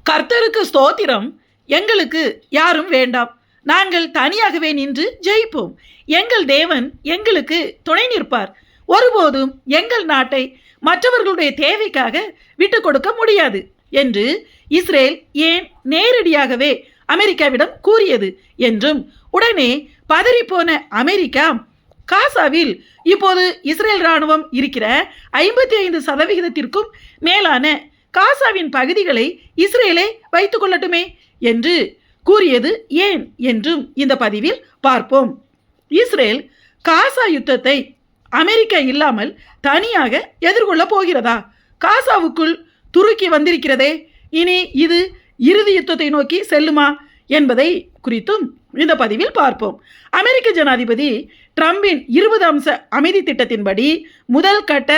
கர்த்தருக்கு ஸ்தோத்திரம். எங்களுக்கு யாரும் வேண்டாம். நாங்கள் தனியாகவே நின்று ஜெயிப்போம். எங்கள் தேவன் எங்களுக்கு துணை நிற்பார். ஒருபோதும் எங்கள் நாட்டை மற்றவர்களுடைய தேவைக்காக விட்டு கொடுக்க முடியாது என்று இஸ்ரேல் ஏன் நேரடியாகவே அமெரிக்காவிடம் கூறியது என்றும், உடனே பதறிப்போன அமெரிக்கா காசாவில் இப்போது இஸ்ரேல் இராணுவம் இருக்கிற 55% மேலான காசாவின் பகுதிகளை இஸ்ரேலே வைத்துக் கொள்ளட்டுமே என்று கூறியது ஏன் என்றும் இந்த பதிவில் பார்ப்போம். இஸ்ரேல் காசா யுத்தத்தை அமெரிக்கா இல்லாமல் தனியாக எதிர்கொள்ள போகிறதா? காசாவுக்குள் துருக்கி வந்திருக்கிறதே, இனி இது இறுதி யுத்தத்தை நோக்கி செல்லுமா என்பதை குறித்தும் இந்த பதிவில் பார்ப்போம். அமெரிக்க ஜனாதிபதி ட்ரம்பின் 20 அம்ச அமைதி திட்டத்தின்படி முதல் கட்ட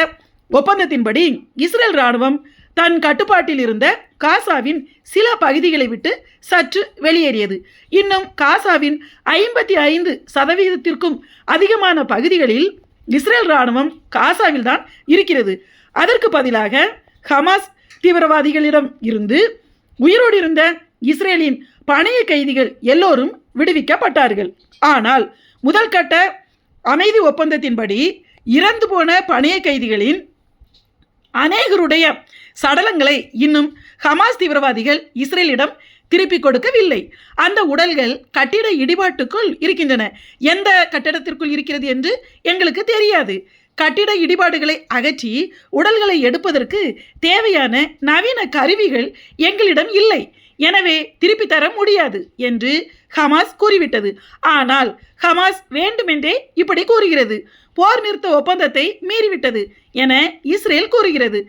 ஒப்பந்தத்தின்படி இஸ்ரேல் இராணுவம் தன் கட்டுப்பாட்டில் இருந்த காசாவின் சில பகுதிகளை விட்டு சற்று வெளியேறியது. இன்னும் காசாவின் 55% அதிகமான பகுதிகளில் இஸ்ரேல் இராணுவம் காசாவில் தான் இருக்கிறது. அதற்கு பதிலாக ஹமாஸ் தீவிரவாதிகளிடம் இருந்து உயிரோடு இருந்த இஸ்ரேலின் பணைய கைதிகள் எல்லோரும் விடுவிக்கப்பட்டார்கள். ஆனால் முதல் கட்ட அமைதி ஒப்பந்தத்தின்படி இறந்து போன பணைய கைதிகளின் அநேகருடைய சடலங்களை இன்னும் ஹமாஸ் தீவிரவாதிகள் இஸ்ரேலிடம் திருப்பி கொடுக்கவில்லை. அந்த உடல்கள் கட்டிட இடிபாட்டுக்குள் இருக்கின்றன. எந்த கட்டிடத்திற்குள் இருக்கிறது என்று எங்களுக்கு தெரியாது. கட்டிட இடிபாடுகளை அகற்றி உடல்களை எடுப்பதற்கு தேவையான நவீன கருவிகள் எங்களிடம் இல்லை. எனவே திருப்பி தர முடியாது என்று ஹமாஸ் கூறிவிட்டது. ஆனால் ஹமாஸ் வேண்டுமென்றே இப்படி கூறுகிறது. போர் நிறுத்த ஒப்பந்தத்தை மீறிவிட்டது என இஸ்ரேல் கூறுகிறது.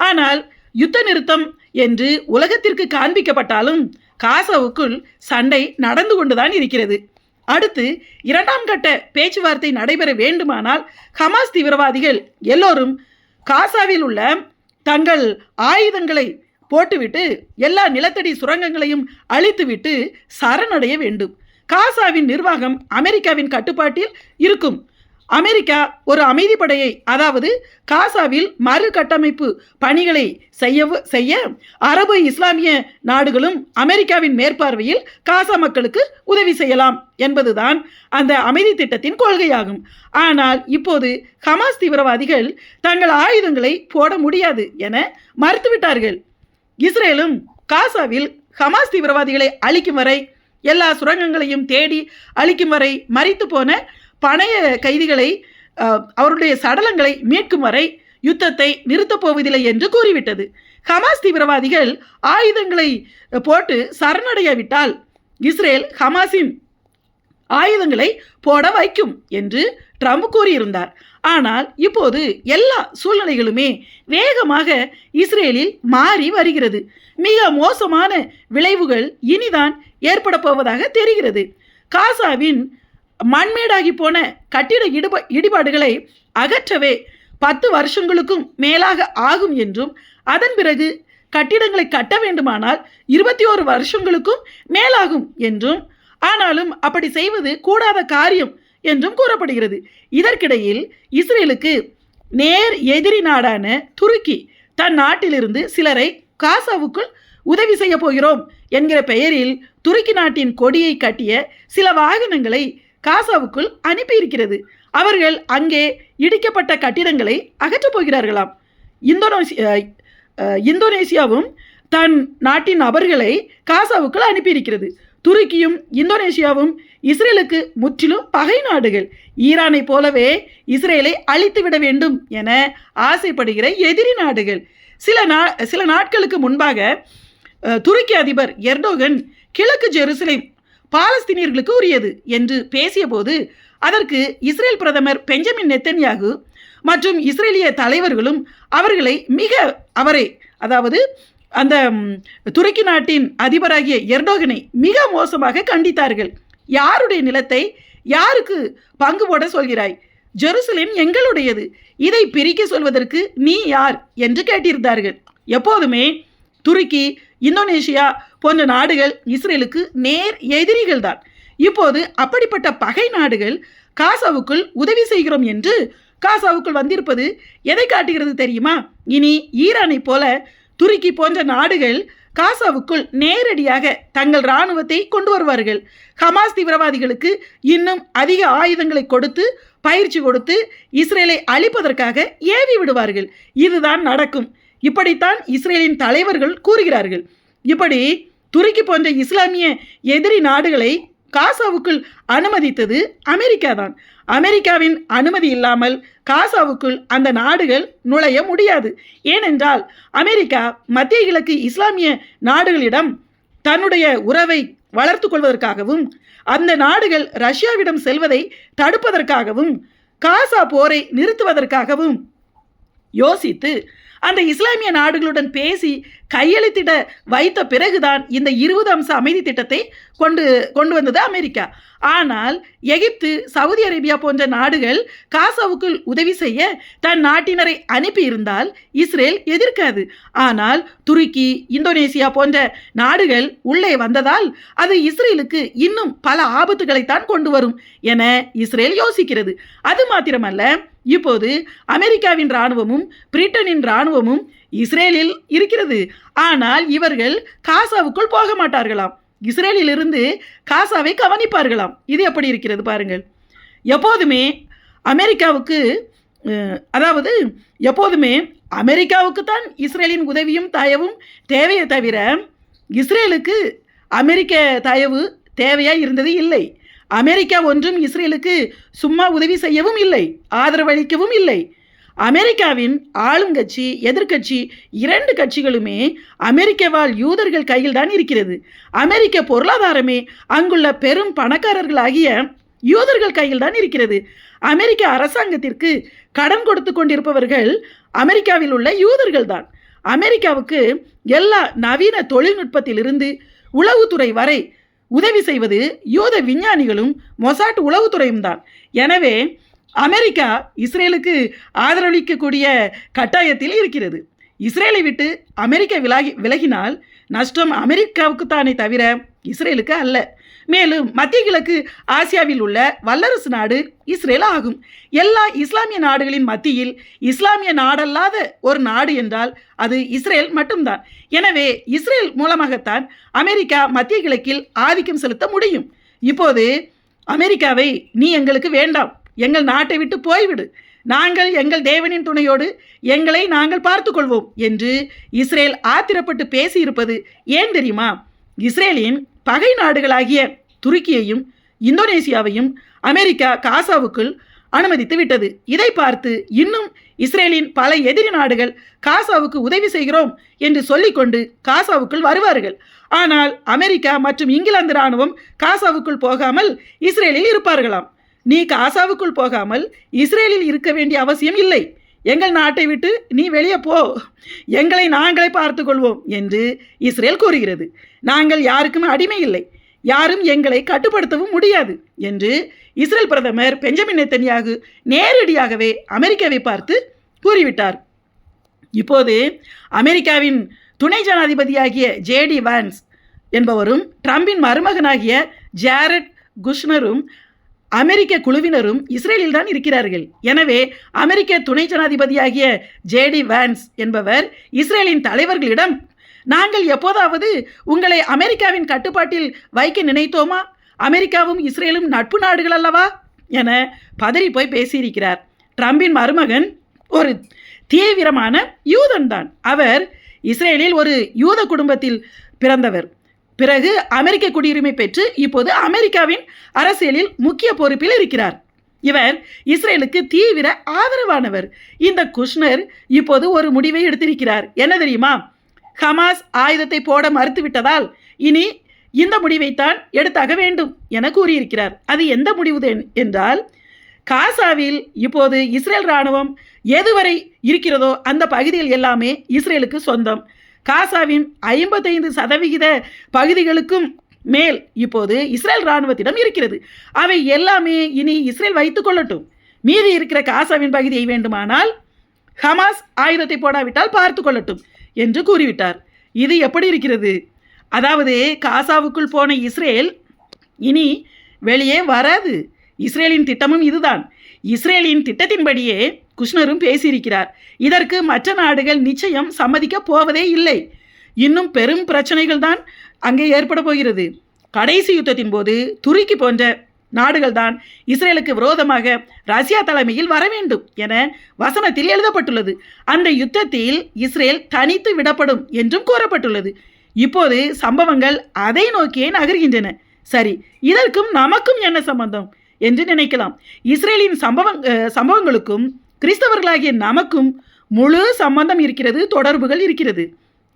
ஆனால் யுத்த நிறுத்தம் என்று உலகத்திற்கு காண்பிக்கப்பட்டாலும் காசாவுக்குள் சண்டை நடந்து கொண்டுதான் இருக்கிறது. அடுத்து 2ஆம் கட்ட பேச்சுவார்த்தை நடைபெற வேண்டுமானால் ஹமாஸ் தீவிரவாதிகள் எல்லோரும் காசாவில் உள்ள தங்கள் ஆயுதங்களை போட்டுவிட்டு எல்லா நிலத்தடி சுரங்கங்களையும் அழித்துவிட்டு சரணடைய வேண்டும். காசாவின் நிர்வாகம் அமெரிக்காவின் கட்டுப்பாட்டில் இருக்கும். அமெரிக்கா ஒரு அமைதிப்படையை, அதாவது காசாவில் மறுகட்டமைப்பு பணிகளை செய்ய அரபு இஸ்லாமிய நாடுகளும் அமெரிக்காவின் மேற்பார்வையில் காசா மக்களுக்கு உதவி செய்யலாம் என்பதுதான் அந்த அமைதி திட்டத்தின் கொள்கையாகும். ஆனால் இப்போது ஹமாஸ் தீவிரவாதிகள் தங்கள் ஆயுதங்களை போட முடியாது என மறுத்துவிட்டார்கள். இஸ்ரேலும் காசாவில் ஹமாஸ் தீவிரவாதிகளை அழிக்கும் வரை, எல்லா சுரங்கங்களையும் தேடி அழிக்கும் வரை, மரித்து போன பணைய கைதிகளை அவருடைய சடலங்களை மீட்கும் வரை யுத்தத்தை நிறுத்தப் போவதில்லை என்று கூறிவிட்டது. ஹமாஸ் தீவிரவாதிகள் ஆயுதங்களை போட்டு சரணடையாவிட்டால் இஸ்ரேல் ஹமாஸின் ஆயுதங்களை போட வைக்கும் என்று ட்ரம்ப் கூறியிருந்தார். ஆனால் இப்போது எல்லா சூழ்நிலைகளுமே வேகமாக இஸ்ரேலில் மாறி வருகிறது. மிக மோசமான விளைவுகள் இனிதான் ஏற்பட போவதாக தெரிகிறது. காசாவின் மண்மேடாகி போன கட்டிட இடிபாடுகளை அகற்றவே 10 வருஷங்களுக்கும் மேலாக ஆகும் என்றும், அதன் பிறகு கட்டிடங்களை கட்ட வேண்டுமானால் 21 வருஷங்களுக்கும் மேலாகும் என்றும், ஆனாலும் அப்படி செய்வது கூடாத காரியம் என்றும் கூறப்படுகிறது. இதற்கிடையில் இஸ்ரேலுக்கு நேர் எதிரி நாடான துருக்கி தன் நாட்டிலிருந்து சிலரை காசாவுக்குள் உதவி செய்ய போகிறோம் என்கிற பெயரில் துருக்கி நாட்டின் கொடியை கட்டிய சில வாகனங்களை காசாவுக்குள் அனுப்பியிருக்கிறது. அவர்கள் அங்கே இடிக்கப்பட்ட கட்டிடங்களை அகற்றப் போகிறார்களாம். இந்தோனேசியாவும் தன் நாட்டின் நபர்களை காசாவுக்குள் அனுப்பியிருக்கிறது. துருக்கியும் இந்தோனேசியாவும் இஸ்ரேலுக்கு முற்றிலும் பகை நாடுகள். ஈரானை போலவே இஸ்ரேலை அழித்துவிட வேண்டும் என ஆசைப்படுகிற எதிரி நாடுகள். சில நாட்களுக்கு முன்பாக துருக்கி அதிபர் எர்டோகன் கிழக்கு ஜெருசலேம் பாலஸ்தீனியர்களுக்கு உரியது என்று பேசிய போது அதற்கு இஸ்ரேல் பிரதமர் பெஞ்சமின் நெத்தன்யாகு மற்றும் இஸ்ரேலிய தலைவர்களும் அவரை அதாவது அந்த துருக்கி நாட்டின் அதிபராகிய எர்டோகனை மிக மோசமாக கண்டித்தார்கள். யாருடைய நிலத்தை யாருக்கு பங்கு போட சொல்கிறாய்? ஜெருசலேம் எங்களுடையது, இதை பிரிக்க சொல்வதற்கு நீ யார் என்று கேட்டிருந்தார்கள். எப்போதுமே துருக்கி, இந்தோனேஷியா போன்ற நாடுகள் இஸ்ரேலுக்கு நேர் எதிரிகள் தான். இப்போது அப்படிப்பட்ட பகை நாடுகள் காசாவுக்குள் உதவி செய்கிறோம் என்று காசாவுக்குள் வந்திருப்பது எதை காட்டுகிறது தெரியுமா? இனி ஈரானை போல துருக்கி போன்ற நாடுகள் காசாவுக்குள் நேரடியாக தங்கள் இராணுவத்தை கொண்டு வருவார்கள். ஹமாஸ் தீவிரவாதிகளுக்கு இன்னும் அதிக ஆயுதங்களை கொடுத்து பயிற்சி கொடுத்து இஸ்ரேலை அழிப்பதற்காக ஏவி விடுவார்கள். இதுதான் நடக்கும். இப்படித்தான் இஸ்ரேலின் தலைவர்கள் கூறுகிறார்கள். இப்படி துருக்கி போன்ற இஸ்லாமிய எதிரி நாடுகளை காசாவுக்குள் அனுமதித்தது அமெரிக்கா தான். அமெரிக்காவின் அனுமதி இல்லாமல் காசாவுக்குள் அந்த நாடுகள் நுழைய முடியாது. ஏனென்றால் அமெரிக்கா மத்திய கிழக்கு இஸ்லாமிய நாடுகளிடம் தன்னுடைய உறவை வளர்த்து கொள்வதற்காகவும் அந்த நாடுகள் ரஷ்யாவிடம் செல்வதை தடுப்பதற்காகவும் காசா போரை நிறுத்துவதற்காகவும் யோசித்து அந்த இஸ்லாமிய நாடுகளுடன் பேசி கையெழுத்திட வைத்த பிறகுதான் இந்த 20 அம்ச அமைதி திட்டத்தை கொண்டு வந்தது அமெரிக்கா. ஆனால் எகிப்து, சவுதி அரேபியா போன்ற நாடுகள் காசாவுக்குள் உதவி செய்ய தன் நாட்டினரை அனுப்பியிருந்தால் இஸ்ரேல் எதிர்க்காது. ஆனால் துருக்கி, இந்தோனேசியா போன்ற நாடுகள் உள்ளே வந்ததால் அது இஸ்ரேலுக்கு இன்னும் பல ஆபத்துகளைத்தான் கொண்டு வரும் என இஸ்ரேல் யோசிக்கிறது. அது மாத்திரமல்ல, இப்போது அமெரிக்காவின் இராணுவமும் பிரிட்டனின் இராணுவமும் இஸ்ரேலில் இருக்கிறது. ஆனால் இவர்கள் காசாவுக்குள் போக மாட்டார்களாம். இஸ்ரேலிலிருந்து காசாவை கவனிப்பார்களாம். இது எப்படி இருக்கிறது பாருங்கள். எப்போதுமே அமெரிக்காவுக்கு தான் இஸ்ரேலின் உதவியும் தயவும் தேவையை தவிர இஸ்ரேலுக்கு அமெரிக்க தயவு தேவையாக இருந்தது இல்லை. அமெரிக்கா ஒன்றும் இஸ்ரேலுக்கு சும்மா உதவி செய்யவும் இல்லை, ஆதரவளிக்கவும் இல்லை. அமெரிக்காவின் ஆளுங்கட்சி, எதிர்கட்சி 2 கட்சிகளுமே அமெரிக்க வாழ் யூதர்கள் கையில் தான் இருக்கிறது. அமெரிக்க பொருளாதாரமே அங்குள்ள பெரும் பணக்காரர்களாகிய யூதர்கள் கையில் தான் இருக்கிறது. அமெரிக்க அரசாங்கத்திற்கு கடன் கொடுத்து கொண்டிருப்பவர்கள் அமெரிக்காவில் உள்ள யூதர்கள் தான். அமெரிக்காவுக்கு எல்லா நவீன தொழில்நுட்பத்திலிருந்து உளவுத்துறை வரை உதவி செய்வது யூத விஞ்ஞானிகளும் மொசாட் உளவுத்துறையும் தான். எனவே அமெரிக்கா இஸ்ரேலுக்கு ஆதரவளிக்கக்கூடிய கட்டாயத்தில் இருக்கிறது. இஸ்ரேலை விட்டு அமெரிக்கா விலகினால் நஷ்டம் அமெரிக்காவுக்கு தானே தவிர இஸ்ரேலுக்கு அல்ல. மேலும் மத்திய கிழக்கு ஆசியாவில் உள்ள வல்லரசு நாடு இஸ்ரேல் ஆகும். எல்லா இஸ்லாமிய நாடுகளின் மத்தியில் இஸ்லாமிய நாடல்லாத ஒரு நாடு என்றால் அது இஸ்ரேல் மட்டும்தான். எனவே இஸ்ரேல் மூலமாகத்தான் அமெரிக்கா மத்திய கிழக்கில் ஆதிக்கம் செலுத்த முடியும். இப்போது அமெரிக்காவை நீ எங்களுக்கு வேண்டாம், எங்கள் நாட்டை விட்டு போய்விடு, நாங்கள் எங்கள் தேவனின் துணையோடு எங்களை நாங்கள் பார்த்து கொள்வோம் என்று இஸ்ரேல் ஆத்திரப்பட்டு பேசியிருப்பது ஏன் தெரியுமா? இஸ்ரேலின் பகை நாடுகளாகிய துருக்கியையும் இந்தோனேசியாவையும் அமெரிக்கா காசாவுக்குள் அனுமதித்து விட்டது. இதை பார்த்து இன்னும் இஸ்ரேலின் பல எதிரி நாடுகள் காசாவுக்கு உதவி செய்கிறோம் என்று சொல்லிக்கொண்டு காசாவுக்குள் வருவார்கள். ஆனால் அமெரிக்கா மற்றும் இங்கிலாந்து இராணுவம் காசாவுக்குள் போகாமல் இஸ்ரேலில் இருப்பார்களாம். நீ காசாவுக்குள் போகாமல் இஸ்ரேலில் இருக்க வேண்டிய அவசியம் இல்லை, எங்கள் நாட்டை விட்டு நீ வெளியே போ, எங்களை நாங்களே பார்த்து கொள்வோம் என்று இஸ்ரேல் கூறுகிறது. நாங்கள் யாருக்கும் அடிமை இல்லை, யாரும் எங்களை கட்டுப்படுத்தவும் முடியாது என்று இஸ்ரேல் பிரதமர் பெஞ்சமின் நெத்தன்யாகு நேரடியாகவே அமெரிக்காவை பார்த்து கூறிவிட்டார். இப்போது அமெரிக்காவின் துணை ஜனாதிபதியாகிய ஜேடி வான்ஸ் என்பவரும் ட்ரம்பின் மருமகனாகிய ஜாரட் குஷ்னரும் அமெரிக்க குழுவினரும் இஸ்ரேலில் தான் இருக்கிறார்கள். எனவே அமெரிக்க துணை ஜனாதிபதியாகிய ஜேடி வான்ஸ் என்பவர் இஸ்ரேலின் தலைவர்களிடம், நாங்கள் எப்போதாவது உங்களை அமெரிக்காவின் கட்டுப்பாட்டில் வைக்க நினைத்தோமா? அமெரிக்காவும் இஸ்ரேலும் நட்பு நாடுகள் அல்லவா என பதறி போய் பேசியிருக்கிறார். ட்ரம்பின் மருமகன் ஒரு தீவிரமான யூதன் தான். அவர் இஸ்ரேலில் ஒரு யூத குடும்பத்தில் பிறந்தவர். பிறகு அமெரிக்க குடியுரிமை பெற்று இப்போது அமெரிக்காவின் அரசியலில் முக்கிய பொறுப்பில் இருக்கிறார். இவர் இஸ்ரேலுக்கு தீவிர ஆதரவானவர். இந்த குஷ்னர் இப்போது ஒரு முடிவை எடுத்திருக்கிறார். என்ன தெரியுமா? ஹமாஸ் ஆயுதத்தை போட மறுத்துவிட்டதால் இனி இந்த முடிவைத்தான் எடுத்தாக வேண்டும் என கூறியிருக்கிறார். அது எந்த முடிவு என்றால், காசாவில் இப்போது இஸ்ரேல் இராணுவம் எதுவரை இருக்கிறதோ அந்த பகுதிகள் எல்லாமே இஸ்ரேலுக்கு சொந்தம். காசாவின் 55% பகுதிகளுக்கும் மேல் இப்போது இஸ்ரேல் இராணுவத்திடம் இருக்கிறது. அவை எல்லாமே இனி இஸ்ரேல் வைத்துக் கொள்ளட்டும். மீதி இருக்கிற காசாவின் பகுதியை வேண்டுமானால் ஹமாஸ் ஆயுதத்தை போடாவிட்டால் பார்த்து கொள்ளட்டும் என்று கூறிவிட்டார். இது எப்படி இருக்கிறது? அதாவது காசாவுக்குள் போன இஸ்ரேல் இனி வெளியே வராது. இஸ்ரேலின் திட்டமும் இதுதான். இஸ்ரேலின் திட்டத்தின்படியே குஷ்னரும் பேசியிருக்கிறார். இதற்கு மற்ற நாடுகள் நிச்சயம் சம்மதிக்க போவதே இல்லை. இன்னும் பெரும் பிரச்சனைகள் தான் அங்கே ஏற்பட போகிறது. கடைசி யுத்தத்தின் போது துருக்கி போன்ற நாடுகள் தான் இஸ்ரேலுக்கு விரோதமாக ரஷ்யா தலைமையில் வர வேண்டும் என வசனத்தில் எழுதப்பட்டுள்ளது. அந்த யுத்தத்தில் இஸ்ரேல் தனித்து விடப்படும் என்றும் கூறப்பட்டுள்ளது. இப்போது சம்பவங்கள் அதை நோக்கியே நகர்கின்றன. சரி, இதற்கும் நமக்கும் என்ன சம்பந்தம் என்று நினைக்கலாம். இஸ்ரேலின் சம்பவங்களுக்கும் கிறிஸ்தவர்களாகிய நமக்கும் முழு சம்பந்தம் இருக்கிறது, தொடர்புகள் இருக்கிறது.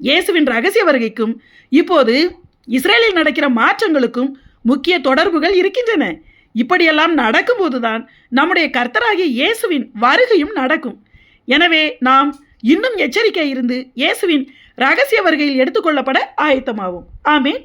இயேசுவின் ரகசிய வருகைக்கும் இப்போது இஸ்ரேலில் நடக்கிற மாற்றங்களுக்கும் முக்கிய தொடர்புகள் இருக்கின்றன. இப்படியெல்லாம் நடக்கும்போதுதான் நம்முடைய கர்த்தராகிய இயேசுவின் வருகையும் நடக்கும். எனவே நாம் இன்னும் எச்சரிக்கை இருந்து இயேசுவின் ரகசிய வருகையில் எடுத்துக்கொள்ளப்பட ஆயத்தமாவோம். ஆமென்.